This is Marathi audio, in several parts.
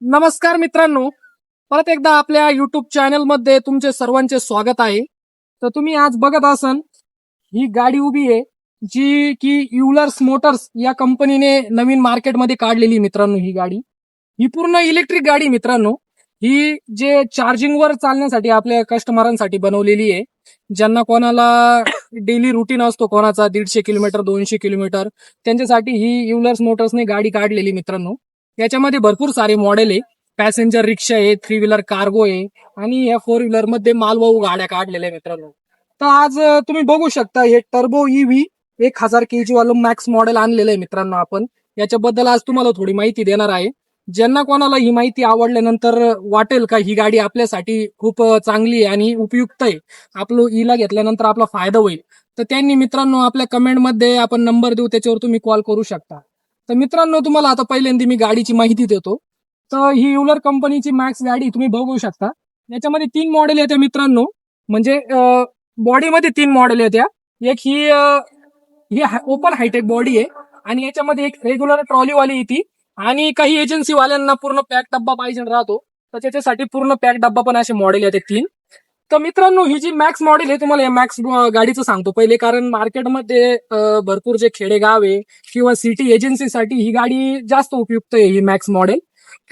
नमस्कार मित्रांनो, परत एकदा आपल्या युट्यूब चॅनल मध्ये तुमचे सर्वांचे स्वागत आहे. तर तुम्ही आज बघत असन ही गाडी उभी आहे, जी की युलर्स मोटर्स या कंपनीने नवीन मार्केटमध्ये काढलेली मित्रांनो. ही गाडी ही पूर्ण इलेक्ट्रिक गाडी मित्रांनो. ही जे चार्जिंगवर चालण्यासाठी आपल्या कस्टमरांसाठी बनवलेली आहे. ज्यांना कोणाला डेली रुटीन असतो, कोणाचा 150 किलोमीटर 200 किलोमीटर, त्यांच्यासाठी ही युलर्स मोटर्सने गाडी काढलेली मित्रांनो. याच्यामध्ये भरपूर सारे मॉडेल आहे. पॅसेंजर रिक्षा आहे, 3 व्हीलर कार्गो आहे आणि या 4 व्हीलर मध्ये मालवाहू गाड्या काढलेल्या मित्रांनो. तर आज तुम्ही बघू शकता हे टर्बो ईव्ही 1000 केजी वालं मॅक्स मॉडेल आणलेलं आहे मित्रांनो. आपण याच्याबद्दल आज तुम्हाला थोडी माहिती देणार आहे. ज्यांना कोणाला ही माहिती आवडल्यानंतर वाटेल का ही गाडी आपल्यासाठी खूप चांगली आहे आणि उपयुक्त आहे, आपलं हिला घेतल्यानंतर आपला फायदा होईल, तर त्यांनी मित्रांनो आपल्या कमेंटमध्ये आपण नंबर देऊ, त्याच्यावर तुम्ही कॉल करू शकता. तर मित्रांनो, तुम्हाला आता पहिल्यांदा मी गाडीची माहिती देतो. तर ही युलर कंपनीची मॅक्स गाडी तुम्ही बघू शकता. याच्यामध्ये 3 मॉडेल येते मित्रांनो. म्हणजे बॉडीमध्ये 3 मॉडेल येत्या. एक ही ओपन हायटेक बॉडी आहे आणि याच्यामध्ये एक रेग्युलर ट्रॉलीवाली येते आणि काही एजन्सी वाल्यांना पूर्ण पॅक डब्बा पाहिजे राहतो, तर त्याच्यासाठी पूर्ण पॅक डब्बा पण असे मॉडेल येते 3. तर मित्रांनो, ही जी मॅक्स मॉडेल आहे, तुम्हाला या मॅक्स गाडीचं सांगतो पहिले, कारण मार्केटमध्ये भरपूर जे खेडेगाव आहे किंवा सिटी एजन्सीसाठी ही गाडी जास्त उपयुक्त आहे, ही मॅक्स मॉडेल.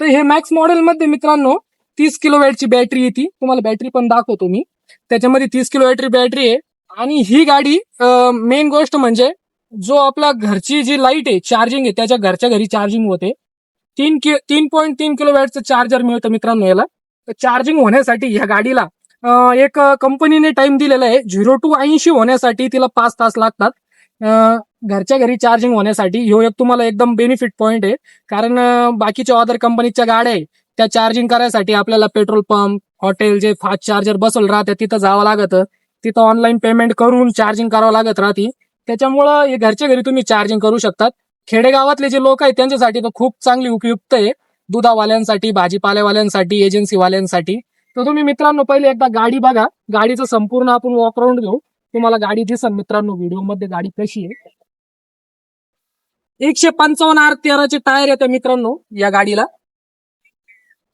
तर हे मॅक्स मॉडेल मध्ये मित्रांनो 30 किलोवॅटची बॅटरी येते. तुम्हाला बॅटरी पण दाखवतो मी. त्याच्यामध्ये 30 किलोवॅटची बॅटरी आहे आणि ही गाडी मेन गोष्ट म्हणजे जो आपला घरची जी लाईट आहे, चार्जिंग आहे, त्याच्या घरच्या घरी चार्जिंग होते. 3.3 किलोवॅटचं चार्जर मिळतं मित्रांनो याला. तर चार्जिंग होण्यासाठी ह्या गाडीला एक कंपनीने टाइम दिलेला आहे, 0 to 80 होण्यासाठी तिला 5 तास लागतात. घरच्या घरी चार्जिंग होण्यासाठी ह्यो एक तुम्हाला एकदम बेनिफिट पॉइंट आहे. कारण बाकीच्या अदर कंपनीच्या गाड्या आहे, त्या चार्जिंग करायसाठी आपल्याला पेट्रोल पंप, हॉटेल जे फास्ट चार्जर बसवलं राहतं तिथं जावं लागतं. तिथं ऑनलाईन पेमेंट करून चार्जिंग करावं लागत राहते. त्याच्यामुळं हे घरच्या घरी तुम्ही चार्जिंग करू शकतात. खेडेगावातले जे लोक आहेत त्यांच्यासाठी तर खूप चांगली उपयुक्त आहे. दुधावाल्यांसाठी, भाजीपाल्यावाल्यांसाठी, एजन्सीवाल्यांसाठी. तर तुम्ही मित्रांनो पहिले एकदा गाडी बघा. गाडीचं संपूर्ण आपण वॉक राऊंड घेऊ. तुम्हाला गाडी दिसन मित्रांनो व्हिडिओ मध्ये गाडी कशी आहे. 155 R13 टायर येते मित्रांनो या गाडीला.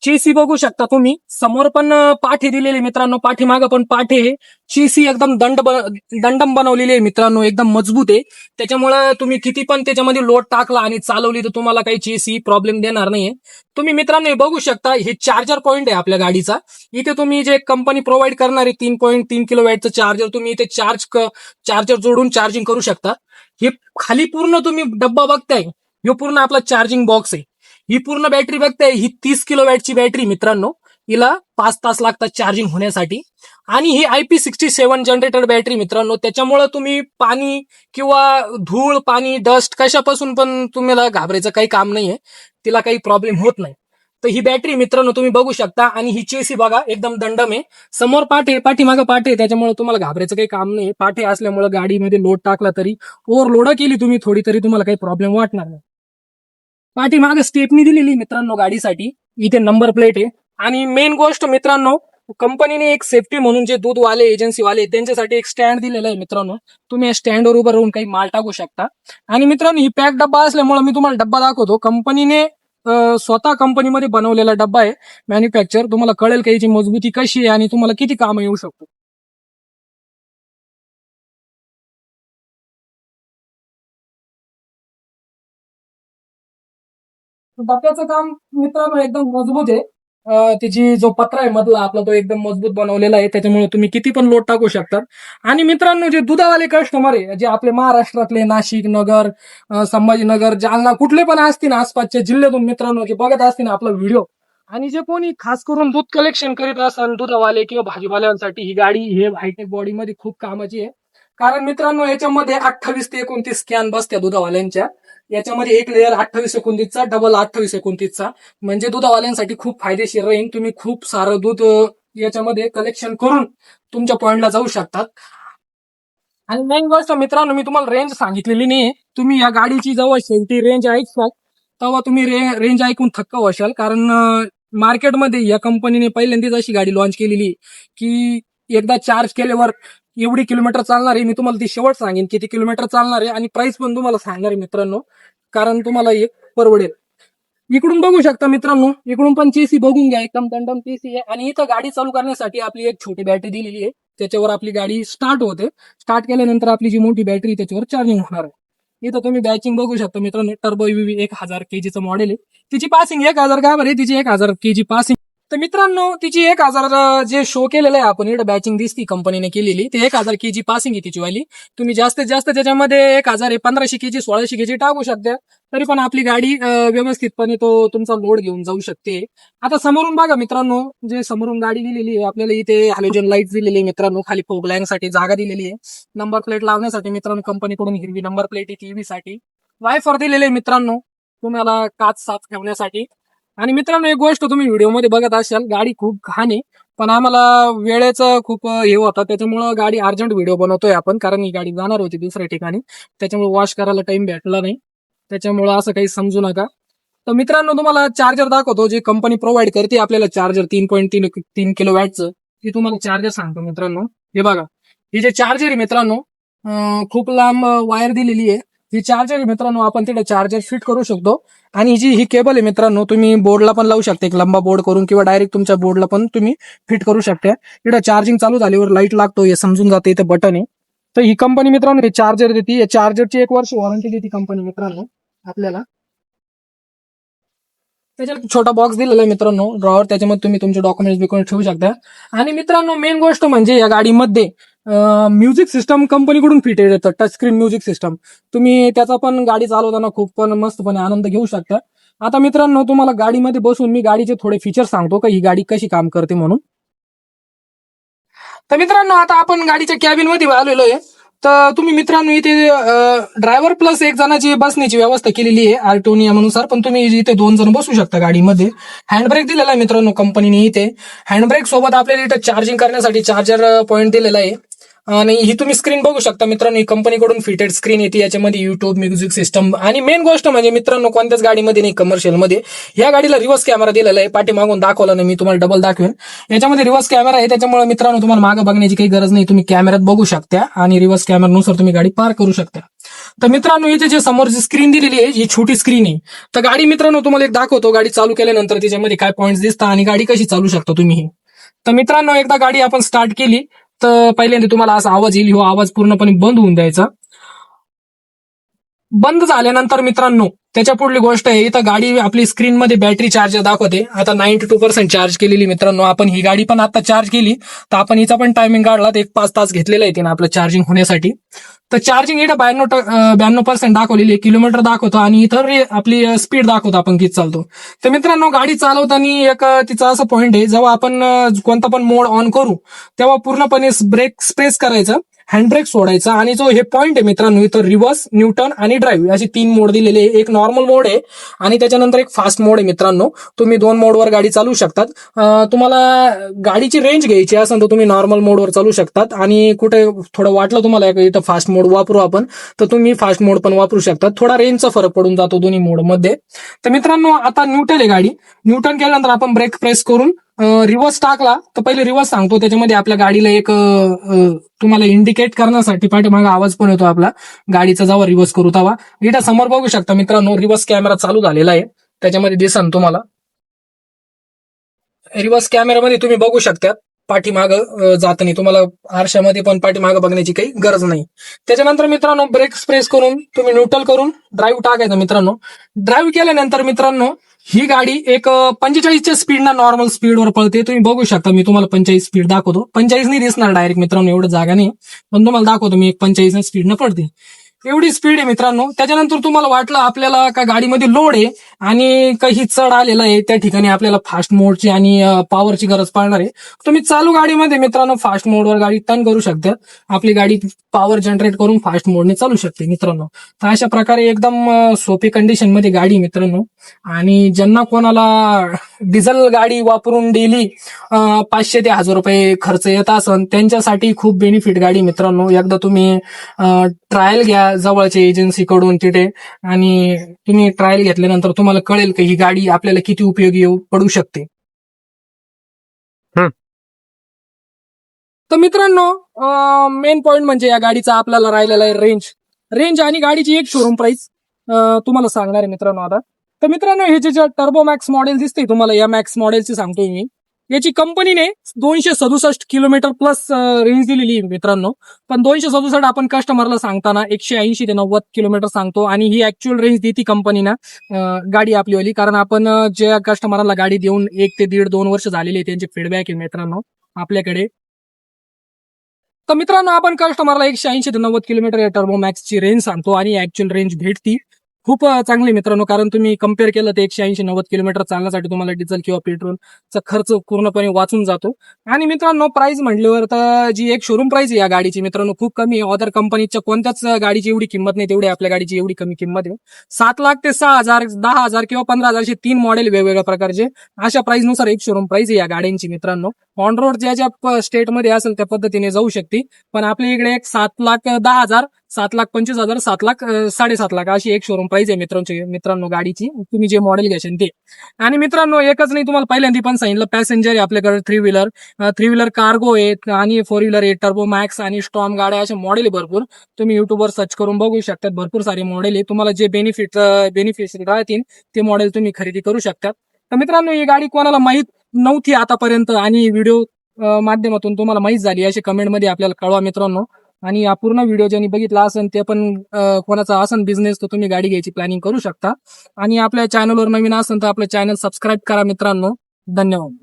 चेसी बघू शकता तुम्ही. समोर पण पाठी दिलेली मित्रांनो, पाठीमागं पण पाठी आहे. चेसी एकदम दंडम बनवलेली आहे मित्रांनो, एकदम मजबूत आहे. त्याच्यामुळे तुम्ही किती पण त्याच्यामध्ये लोड टाकला आणि चालवली तर तुम्हाला काही चेसी प्रॉब्लेम देणार नाहीये. तुम्ही मित्रांनो हे बघू शकता, हे चार्जर पॉइंट आहे आपल्या गाडीचा. इथे तुम्ही जे कंपनी प्रोव्हाइड करणार आहे 3.3 किलोवॅटचं चार्जर, तुम्ही इथे चार्जर जोडून चार्जिंग करू शकता. हे खाली पूर्ण तुम्ही डब्बा बघताय, हे पूर्ण आपला चार्जिंग बॉक्स आहे. ही पूर्ण बॅटरी बघताय, ही 30 किलोवॅटची बॅटरी मित्रांनो. हिला 5 तास लागतात चार्जिंग होण्यासाठी. आणि ही IP67 जनरेटर बॅटरी मित्रांनो. त्याच्यामुळे तुम्ही पाणी किंवा धूळ, पाणी, डस्ट कशापासून पण तुम्हाला घाबरायचं काही काम नाहीये. तिला काही प्रॉब्लेम होत नाही. तर ही बॅटरी मित्रांनो तुम्ही बघू शकता. आणि ही चेसी बघा, एकदम दंडम आहे. समोर पाठे, पाठीमागं पाठे, त्याच्यामुळे तुम्हाला घाबरायचं काही काम नाही. पाठे असल्यामुळे गाडीमध्ये लोड टाकला तरी, ओव्हरलोड केली तुम्ही थोडी, तरी तुम्हाला काही प्रॉब्लेम वाटणार नाही. पाठीमागे स्टेपनी दिलेली मित्रांनो गाडीसाठी. इथे नंबर प्लेट आहे. आणि मेन गोष्ट मित्रांनो, कंपनीने एक सेफ्टी म्हणून जे दूधवाले, एजन्सीवाले त्यांच्यासाठी एक स्टँड दिलेला आहे मित्रांनो. तुम्ही या स्टँडवर उभं राहून काही माल टाकू शकता. आणि मित्रांनो, ही पॅक डब्बा असल्यामुळे मी तुम्हाला डब्बा दाखवतो. कंपनीने स्वतः कंपनीमध्ये बनवलेला डब्बा आहे, मॅन्युफॅक्चर. तुम्हाला कळेल का याची मजबूती कशी आहे आणि तुम्हाला किती काम येऊ शकतो. डब्याचं काम मित्रांनो एकदम मजबूत आहे. त्याची जो पत्रा आहे मधला आपला, तो एकदम मजबूत बनवलेला आहे. त्याच्यामुळे तुम्ही किती पण लोड टाकू शकतात. आणि मित्रांनो, जे दुधावाले कस्टमर आहे, जे आपले महाराष्ट्रातले नाशिक, नगर, संभाजीनगर, जालना, कुठले पण असतील आसपासच्या जिल्ह्यातून मित्रांनो जे बघत असतील आपला व्हिडिओ, आणि जे कोणी खास करून दूध कलेक्शन करीत असाल, दुधावाले किंवा भाजीपाल्यासाठी ही गाडी हे हायटेक बॉडीमध्ये खूप कामाची आहे. कारण मित्रांनो, याच्यामध्ये 28 ते 29 स्कॅन बसत्या दुधावाल्यांच्या. याच्यामध्ये एक लेअर 28-29चा, डबल 28-29चा. म्हणजे दुधावाल्यांसाठी खूप फायदेशीर राहील. तुम्ही खूप सारं दूध याच्यामध्ये कलेक्शन करून तुमच्या पॉइंटला जाऊ शकतात. आणि मेन गोष्ट मित्रांनो, मी तुम्हाला रेंज सांगितलेली नाही. तुम्ही या गाडीची जेव्हा शेवटी रेंज ऐकसाल तेव्हा तुम्ही रेंज ऐकून थक्क व्हाल. कारण मार्केटमध्ये या कंपनीने पहिल्यांदाच अशी गाडी लॉन्च केलेली की एकदा चार्ज केल्यावर एवढी किलोमीटर चालणार आहे. मी तुम्हाला ती शेवट सांगेन किती किलोमीटर चालणार आहे आणि प्राइस पण तुम्हाला सांगणार आहे मित्रांनो, कारण तुम्हाला एक परवडेल. इकडून बघू शकता मित्रांनो, इकडून पण चेसी बघून घ्या, एकदम दंडम चेसी आहे. आणि इथं गाडी चालू करण्यासाठी आपली एक छोटी बॅटरी दिलेली आहे, त्याच्यावर आपली गाडी स्टार्ट होते. स्टार्ट केल्यानंतर आपली जी मोठी बॅटरी त्याच्यावर चार्जिंग होणार आहे. इथं तुम्ही बॅचिंग बघू शकता मित्रांनो, टर्बो ईव्ही 1000 kg मॉडेल आहे. तिची पासिंग 1000 का बरं, तिची 1000 kg पासिंग. तर मित्रांनो तिची 1000 जे शो केलेलं आहे आपण इकडे बॅचिंग दिसती कंपनीने केलेली, ते 1000 kg पासिंग आहे तिची वाली. तुम्ही जास्तीत जास्त त्याच्यामध्ये 1000 1500 kg 1600 kg टाकू शकता, तरी पण आपली गाडी व्यवस्थितपणे तो तुमचा लोड घेऊन जाऊ शकते. आता समोरून बघा मित्रांनो, जे समोरून गाडी दिलेली आहे आपल्याला, इथे हॅलोजन लाईट दिलेली आहे मित्रांनो, खाली फोग साठी जागा दिलेली आहे. नंबर प्लेट लावण्यासाठी मित्रांनो कंपनीकडून हिरवी नंबर प्लेट आहे टीव्ही साठी. वायफर दिलेले आहे मित्रांनो तुम्हाला काच साफ ठेवण्यासाठी. आणि मित्रांनो एक गोष्ट तुम्ही व्हिडिओमध्ये बघत असाल, गाडी खूप घाण आहे, पण आम्हाला वेळेचं खूप हे होतं, त्याच्यामुळं गाडी अर्जंट व्हिडिओ बनवतोय आपण, कारण ही गाडी जाणार होती दुसऱ्या ठिकाणी, त्याच्यामुळे वॉश करायला टाइम भेटला नाही, त्याच्यामुळं असं काही समजू नका. तर मित्रांनो तुम्हाला चार्जर दाखवतो, जे कंपनी प्रोव्हाइड करते आपल्याला चार्जर 3.3 किलोवॅटचं, ते तुम्हाला चार्जर सांगतो मित्रांनो. हे बघा, हे जे चार्जर आहे मित्रांनो, खूप लांब वायर दिलेली आहे. ही चार्जर आहे मित्रांनो, आपण तिथे चार्जर फिट करू शकतो. आणि ही केबल आहे मित्रांनो, तुम्ही बोर्डला पण लावू शकता, एक लंबा बोर्ड करून, किंवा डायरेक्ट तुमच्या बोर्डला पण तुम्ही फिट करू शकता. इथं चार्जिंग चालू झाल्यावर लाईट लागतो, हे समजून जाते, इथे बटन आहे. तर ही कंपनी मित्रांनो हे चार्जर देते, या चार्जरची 1 वर्ष वॉरंटी देते कंपनी मित्रांनो आपल्याला. त्याच्यात छोटा बॉक्स दिलेला आहे मित्रांनो ड्रॉवर, त्याच्यामध्ये तुम्ही तुमचे डॉक्युमेंट्स बिक्युमेंट ठेवू शकता. आणि मित्रांनो मेन गोष्ट म्हणजे या गाडीमध्ये म्युझिक सिस्टम कंपनीकडून फिट येतं, टच स्क्रीन म्युझिक सिस्टम. तुम्ही त्याचा पण गाडी चालवताना खूप पण मस्तपणे आनंद घेऊ शकता. आता मित्रांनो तुम्हाला गाडीमध्ये बसून मी गाडीचे थोडे फीचर सांगतो का ही गाडी कशी काम करते म्हणून. तर मित्रांनो आता आपण गाडीच्या कॅबिन मध्ये आलेलो आहे. तर तुम्ही मित्रांनो इथे ड्रायव्हर प्लस एक जणाची बसण्याची व्यवस्था केलेली आहे आरटीओ नियमानुसार, पण तुम्ही इथे 2 जण बसू शकता गाडीमध्ये. हँडब्रेक दिलेला आहे मित्रांनो कंपनीने इथे. हँडब्रेक सोबत आपल्याला इथे चार्जिंग करण्यासाठी चार्जर पॉईंट दिलेला आहे. आणि ही तुम्ही स्क्रीन बघू शकता मित्रांनो, ही कंपनीकडून फिटेड स्क्रीन येते, याच्यामध्ये युट्यूब म्युझिक सिस्टम. आणि मेन गोष्ट म्हणजे मित्रांनो कोणत्याच गाडीमध्ये नाही कमर्शियलमध्ये, या गाडीला रिव्हर्स कॅमेरा दिलेला आहे. पाठीमागून दाखवला नाही मी तुम्हाला, डबल दाखवेन. याच्यामध्ये रिव्हर्स कॅमेरा आहे, त्याच्यामुळे मित्रांनो तुम्हाला मागे बघण्याची काही गरज नाही, तुम्ही कॅमेऱ्यात बघू शकता आणि रिव्हर्स कॅमेरानुसार तुम्ही गाडी पार्क करू शकता. तर मित्रांनो इथे जे समोरची स्क्रीन दिलेली आहे ही छोटी स्क्रीन आहे. तर गाडी मित्रांनो तुम्हाला एक दाखवतो, गाडी चालू केल्यानंतर त्याच्यामध्ये काय पॉईंट्स दिसतात आणि गाडी कशी चालू शकता तुम्ही. तर मित्रांनो एकदा गाडी आपण स्टार्ट केली तर पहिल्यांदा तुम्हाला असा आवाज येईल, हा आवाज पूर्णपणे बंद होऊन द्यायचा. बंद झाल्यानंतर मित्रांनो त्याच्या पुढली गोष्ट आहे, इथं गाडी आपली स्क्रीन मध्ये बॅटरी चार्जर दाखवते. आता 92% चार्ज केलेली मित्रांनो आपण. ही गाडी पण आता चार्ज केली तर आपण हिचा पण टायमिंग काढला, तर 1-5 तास घेतलेला आहे तिने आपलं चार्जिंग होण्यासाठी. तर चार्जिंग इथं 92% दाखवलेली आहे, किलोमीटर दाखवतो. आणि इथं आपली स्पीड दाखवतो आपण किती चालतो. तर मित्रांनो गाडी चालवताना एक तिचा असं पॉईंट आहे, जेव्हा आपण कोणता पण मोड ऑन करू तेव्हा पूर्णपणे ब्रेक प्रेस करायचं, हँडब्रेक सोडायचा. आणि जो हे पॉईंट आहे मित्रांनो, इथं रिव्हर्स, न्यूटन आणि ड्राईव्ह असे 3 मोड दिलेले आहे. एक नॉर्मल मोड आहे आणि त्याच्यानंतर एक फास्ट मोड आहे मित्रांनो. तुम्ही 2 मोडवर गाडी चालू शकतात. तुम्हाला गाडीची रेंज घ्यायची असेल तर तुम्ही नॉर्मल मोडवर चालू शकतात, आणि कुठे थोडं वाटलं तुम्हाला इथं फास्ट मोड वापरू आपण, तर तुम्ही फास्ट मोड पण वापरू शकतात. थोडा रेंजचा फरक पडून जातो दोन्ही मोडमध्ये. तर मित्रांनो आता न्यूट्रल आहे गाडी. न्यूट्रल केल्यानंतर आपण ब्रेक प्रेस करून रिव्हर्स टाकला, तर पहिले रिव्हर्स सांगतो, त्याच्यामध्ये आपल्या गाडीला एक तुम्हाला इंडिकेट करण्यासाठी पाठीमागे आवाज पण येतो आपला गाडीचा, जेव्हा रिव्हर्स करू तेव्हा. इथं समोर बघू शकता मित्रांनो रिव्हर्स कॅमेरा चालू झालेला आहे, त्याच्यामध्ये दिसन तुम्हाला. रिव्हर्स कॅमेरामध्ये तुम्ही बघू शकता पाठीमागं जाताना, तुम्हाला आरशामध्ये पण पाठीमागं बघण्याची काही गरज नाही. त्याच्यानंतर मित्रांनो ब्रेक प्रेस करून तुम्ही न्यूट्रल करून ड्राईव्ह टाकायचं मित्रांनो. ड्राईव्ह केल्यानंतर मित्रांनो ही गाडी एक 45च्या स्पीडना नॉर्मल स्पीडवर पळते. तुम्ही बघू शकता, मी तुम्हाला 45 स्पीड दाखवतो. 45 नाही दिसणार डायरेक्ट मित्रांनो, एवढं जागा नाही, पण तुम्हाला दाखवतो मी एक 45 स्पीडनं पडते. एवढी स्पीड आहे मित्रांनो. त्याच्यानंतर तुम्हाला वाटलं आपल्याला का गाडीमध्ये लोड आहे आणि काही चढ आलेला आहे, त्या ठिकाणी आपल्याला फास्ट मोडची आणि पॉवरची गरज पडणार आहे. तुम्ही चालू गाडीमध्ये मित्रांनो फास्ट मोडवर गाडी टर्न करू शकता. आपली गाडी पॉवर जनरेट करून फास्ट मोडने चालू शकते मित्रांनो. तर अशा प्रकारे एकदम सोपी कंडिशन मध्ये गाडी मित्रांनो. आणि ज्यांना कोणाला डिझेल गाडी वापरून डेली 500 ते 1000 रुपये खर्च येत असन, त्यांच्यासाठी खूप बेनिफिट गाडी मित्रांनो. एकदा तुम्ही ट्रायल घ्या जवळच्या एजन्सीकडून तिथे, आणि तुम्ही ट्रायल घेतल्यानंतर तुम्हाला कळेल की ही गाडी आपल्याला किती उपयोगी पडू शकते. तर मित्रांनो मेन पॉइंट म्हणजे या गाडीचा आपल्याला राहिलेला आहे रेंज. रेंज आणि गाडीची एक शोरूम प्राइस तुम्हाला सांगणार आहे मित्रांनो आता. तर मित्रांनो हे जे टर्बो मॅक्स मॉडेल दिसते तुम्हाला, या मॅक्स मॉडेलची सांगतोय मी, याची कंपनीने 267 किलोमीटर प्लस रेंज दिलेली आहे मित्रांनो. पण 267 आपण कस्टमरला सांगताना 180 ते 90 किलोमीटर सांगतो, आणि ही ऍक्च्युअल रेंज देती कंपनीनं गाडी आपलीवाली. कारण आपण ज्या कस्टमरला गाडी देऊन 1 ते 1.5-2 वर्ष झालेली आहे, त्यांचे फीडबॅक आहे मित्रांनो आपल्याकडे. तर मित्रांनो आपण कस्टमरला 180 ते 90 किलोमीटर या टर्बो मॅक्सची रेंज सांगतो, आणि ऍक्च्युअल रेंज भेटती. खूप चांगली मित्रांनो, कारण तुम्ही कम्पेअर केलं तर 180-90 किलोमीटर चालण्यासाठी तुम्हाला डिझेल किंवा पेट्रोलचा खर्च पूर्णपणे वाचून जातो. आणि मित्रांनो प्राइस म्हटल्यावर तर जी एक शोरूम प्राइस आहे या गाडीची मित्रांनो खूप कमी आहे. अदर कंपनीच्या कोणत्याच गाडीची एवढी किंमत नाही, तेवढी आपल्या गाडीची एवढी कमी किंमत आहे. 7 लाख ते 6,000, 10,000 किंवा 15,000 असे 3 मॉडेल वेगवेगळ्या प्रकारचे, अशा प्राइस नुसार एक शोरूम प्राइस आहे या गाड्यांची मित्रांनो. ऑन रोड ज्या स्टेटमध्ये असेल त्या पद्धतीने जाऊ शकते. पण आपल्या इकडे एक 7,10,000, 7,25,000, 7,00,000, 7,50,000 अशी एक शोरूम प्राइस आहे मित्रांनो गाडीची, तुम्ही जे मॉडेल घ्याल ते. आणि मित्रांनो एकच नाही, तुम्हाला पहिल्यांदा पण सांगितलं, पॅसेंजर आहे आपल्याकडे, 3 व्हीलर कार्गो आहे, आणि 4 व्हीलर आहे, टर्बो मॅक्स आणि स्टॉर्म गाड्या, असे मॉडेल आहे भरपूर. तुम्ही युट्यूबवर सर्च करून बघू शकतात, भरपूर सारे मॉडेल आहे. तुम्हाला जे बेनिफिशियल राहतील ते मॉडेल तुम्ही खरेदी करू शकतात. तर मित्रांनो ही गाडी कोणाला माहित नव्हती आतापर्यंत, आणि व्हिडिओ माध्यमातून तुम्हाला माहित झाली, असे कमेंटमध्ये आपल्याला कळवा मित्रांनो. आणि हा पूर्ण व्हिडिओ ज्यांनी बघितला असेल ते पण कोणाचा असेल बिझनेस, तर तुम्ही गाडी घ्यायची प्लॅनिंग करू शकता. आणि आपल्या चॅनलवर नवीन असेल तर आपलं चॅनल सबस्क्राईब करा मित्रांनो. धन्यवाद.